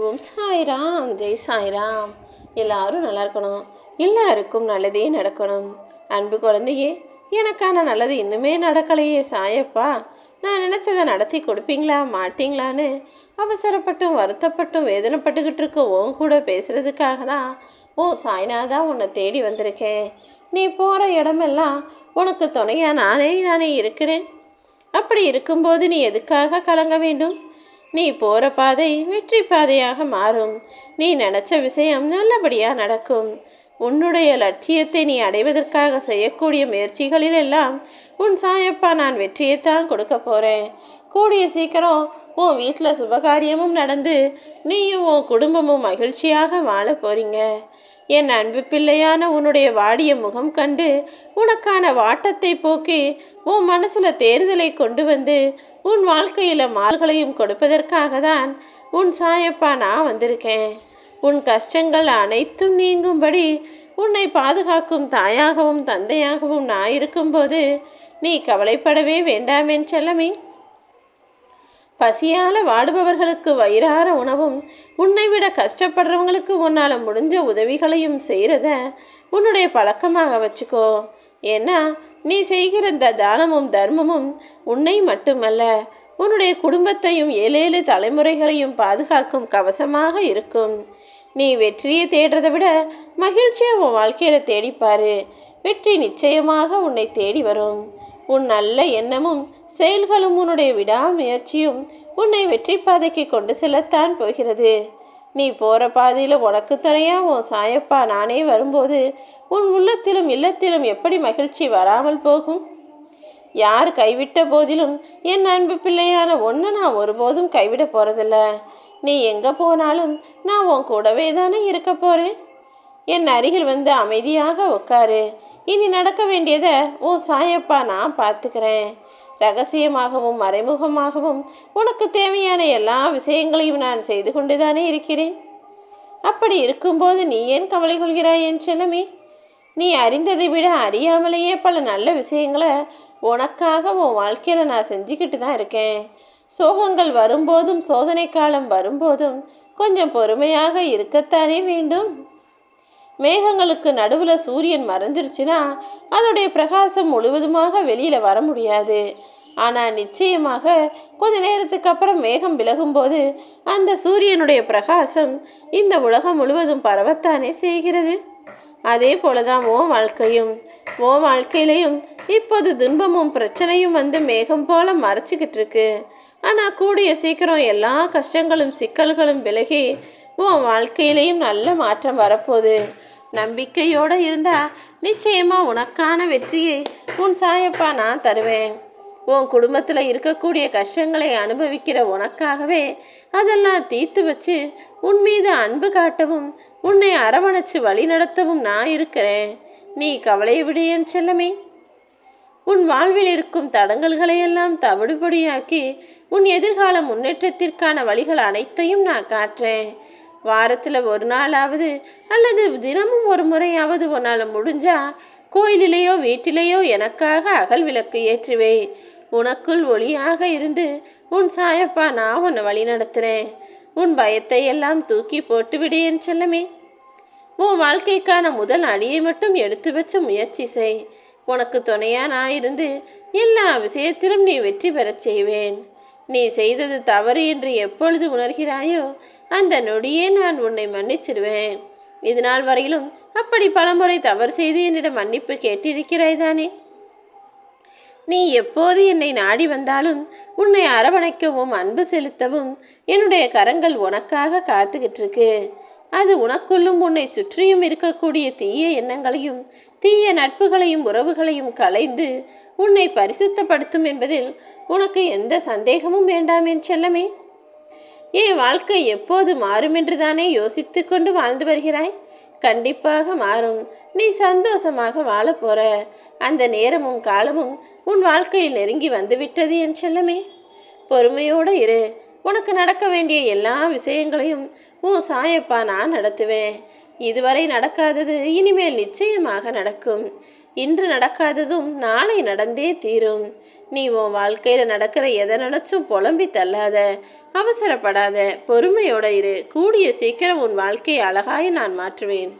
ஓம் சாய்ராம், ஜெய் சாய்ராம். எல்லாரும் நல்லா இருக்கணும், எல்லாருக்கும் நல்லதே நடக்கணும். அன்பு குழந்தையே, எனக்கான நல்லது இன்னுமே நடக்கலையே சாயப்பா, நான் நினச்சதை நடத்தி கொடுப்பீங்களா மாட்டீங்களான்னு அவசரப்பட்டும் வருத்தப்பட்டும் வேதனைப்பட்டுக்கிட்டு இருக்க உன் கூட பேசுகிறதுக்காக தான் ஓ சாய்நாதா உன்னை தேடி வந்திருக்கேன். நீ போகிற இடமெல்லாம் உனக்கு துணையாக நானே இருக்கிறேன். அப்படி இருக்கும்போது நீ எதுக்காக கலங்க வேண்டும்? நீ போகிற பாதை வெற்றி பாதையாக மாறும். நீ நினச்ச விஷயம் நல்லபடியாக நடக்கும். உன்னுடைய லட்சியத்தை நீ அடைவதற்காக செய்யக்கூடிய முயற்சிகளில் எல்லாம் உன் சாயப்பா நான் வெற்றியைத்தான் கொடுக்க போகிறேன். கூடிய சீக்கிரம் உன் வீட்டில் சுபகாரியமும் நடந்து நீயும் உன் குடும்பமும் மகிழ்ச்சியாக வாழ போகிறீங்க. என் அன்பு பிள்ளையான உன்னுடைய வாடிய முகம் கண்டு உனக்கான வாட்டத்தை போக்கி உன் மனசில் தேர்தலை கொண்டு வந்து உன் வாழ்க்கையில் மால்களையும் கொடுப்பதற்காக தான் உன் சாயப்பா நான் வந்திருக்கேன். உன் கஷ்டங்கள் அனைத்தும் நீங்கும்படி உன்னை பாதுகாக்கும் தாயாகவும் தந்தையாகவும் நான் இருக்கும்போது நீ கவலைப்படவே வேண்டாம் என் செல்லமே. பசியால் வாடுபவர்களுக்கு வயிறார உணவும் உன்னை விட கஷ்டப்படுறவங்களுக்கு உன்னால் முடிஞ்ச உதவிகளையும் செய்கிறத உன்னுடைய பழக்கமாக வச்சுக்கோ. ஏன்னா நீ செய்கிற இந்த தானமும் தர்மமும் உன்னை மட்டுமல்ல உன்னுடைய குடும்பத்தையும் 7 தலைமுறைகளையும் பாதுகாக்கும் கவசமாக இருக்கும். நீ வெற்றியை தேடுறதை விட மகிழ்ச்சியை உன் வாழ்க்கையில் தேடிப்பாரு. வெற்றி நிச்சயமாக உன்னை தேடி வரும். உன் நல்ல எண்ணமும் செயல்களும் உன்னுடைய விடாமுயற்சியும் உன்னை வெற்றி பாதைக்கு கொண்டு செல்லத்தான் போகிறது. நீ போகிற பாதையில் உனக்கு துணையாக உன் சாயப்பா நானே வரும்போது உன் உள்ளத்திலும் இல்லத்திலும் எப்படி மகிழ்ச்சி வராமல் போகும்? யார் கைவிட்ட போதிலும் என் அன்பு பிள்ளையான ஒன்று நான் ஒருபோதும் கைவிட போகிறதில்ல. நீ எங்கே போனாலும் நான் உன் கூடவே தானே இருக்க போகிறேன். என் அருகில் வந்து அமைதியாக உட்காரு. இனி நடக்க வேண்டியதை உன் சாயப்பா நான் பார்த்துக்கிறேன். ரகசியமாகவும் மறைமுகமாகவும் உனக்கு தேவையான எல்லா விஷயங்களையும் நான் செய்து கொண்டு தானே இருக்கிறேன். அப்படி இருக்கும்போது நீ ஏன் கவலை கொள்கிறாய் என் செல்லமே? நீ அறிந்ததை விட அறியாமலேயே பல நல்ல விஷயங்களை உனக்காக உன் வாழ்க்கையில் நான் செஞ்சுக்கிட்டு தான் இருக்கேன். சோகங்கள் வரும்போதும் சோதனை காலம் வரும்போதும் கொஞ்சம் பொறுமையாக இருக்கத்தானே வேண்டும். மேகங்களுக்கு நடுவில் சூரியன் மறைஞ்சிருச்சுன்னா அதோடைய பிரகாசம் முழுவதுமாக வெளியில் வர முடியாது. ஆனால் நிச்சயமாக கொஞ்ச நேரத்துக்கு அப்புறம் மேகம் விலகும்போது அந்த சூரியனுடைய பிரகாசம் இந்த உலகம் முழுவதும் பரவத்தானே செய்கிறது. அதே போல தான் உன் வாழ்க்கையிலையும் இப்போது துன்பமும் பிரச்சனையும் வந்து மேகம் போல மறைச்சிக்கிட்டு இருக்கு. ஆனால் கூடிய சீக்கிரம் எல்லா கஷ்டங்களும் சிக்கல்களும் விலகி உன் வாழ்க்கையிலையும் நல்ல மாற்றம் வரப்போகுது. நம்பிக்கையோடு இருந்தால் நிச்சயமாக உனக்கான வெற்றியை உன் சாயப்பா நான் தருவேன். உன் குடும்பத்தில் இருக்கக்கூடிய கஷ்டங்களை அனுபவிக்கிற உனக்காகவே அதெல்லாம் தீர்த்து வச்சு உன் மீது அன்பு காட்டவும் உன்னை அரவணைச்சு வழி நடத்தவும் நான் இருக்கிறேன். நீ கவலை விடு என் செல்லமே. உன் வாழ்வில் இருக்கும் தடங்கல்களையெல்லாம் தவிடுபடியாக்கி உன் எதிர்கால முன்னேற்றத்திற்கான வழிகள் அனைத்தையும் நான் காட்டுறேன். வாரத்தில் ஒரு நாளாவது அல்லது தினமும் ஒரு முறையாவது உன்னால் முடிஞ்சா கோயிலிலேயோ வீட்டிலேயோ எனக்காக அகல் விளக்கு ஏற்றுவே. உனக்குள் ஒளியாக இருந்து உன் சாயப்பா நான் உன்னை வழி நடத்துகிறேன். உன் பயத்தை எல்லாம் தூக்கி போட்டு விடு என் செல்லமே. உன் வாழ்க்கைக்கான முதல் அடியை மட்டும் எடுத்து வச்ச முயற்சி செய். உனக்கு துணையாக நான் இருந்து எல்லா விஷயத்திலும் நீ வெற்றி பெறச் செய்வேன். நீ செய்தது தவறு என்று எப்பொழுது உணர்கிறாயோ அந்த நொடியே நான் உன்னை மன்னிச்சிடுவேன். இதனால் வரையிலும் அப்படி பலமுறை தவறு செய்து என்னிடம் மன்னிப்பு கேட்டிருக்கிறாய் தானே? நீ எப்போது என்னை நாடி வந்தாலும் உன்னை அரவணைக்கவும் அன்பு செலுத்தவும் என்னுடைய கரங்கள் உனக்காக காத்துக்கிட்டு இருக்கு. அது உனக்குள்ளும் உன்னை சுற்றியும் இருக்கக்கூடிய தீய எண்ணங்களையும் தீய நட்புகளையும் உறவுகளையும் களைந்து உன்னை பரிசுத்தப்படுத்தும் என்பதில் உனக்கு எந்த சந்தேகமும் வேண்டாம் என் செல்லமே. என் வாழ்க்கை எப்போது மாறும் என்று தானே யோசித்து கொண்டு வாழ்ந்து வருகிறாய். கண்டிப்பாக மாறும். நீ சந்தோஷமாக வாழ போற அந்த நேரமும் காலமும் உன் வாழ்க்கையில் நெருங்கி வந்துவிட்டது என் செல்லமே. பொறுமையோடு இரு. உனக்கு நடக்க வேண்டிய எல்லா விஷயங்களையும் உன் சாயப்பா நான் நடத்துவேன். இதுவரை நடக்காதது இனிமேல் நிச்சயமாக நடக்கும். இன்று நடக்காததும் நாளை நடந்தே தீரும். நீ உன் வாழ்க்கையில் நடக்கிற எதை நினச்சும் புலம்பி தள்ளாத, அவசரப்படாத, பொறுமையோட இரு. கூடிய சீக்கிரம் உன் வாழ்க்கையை அழகாய் நான் மாற்றுவேன்.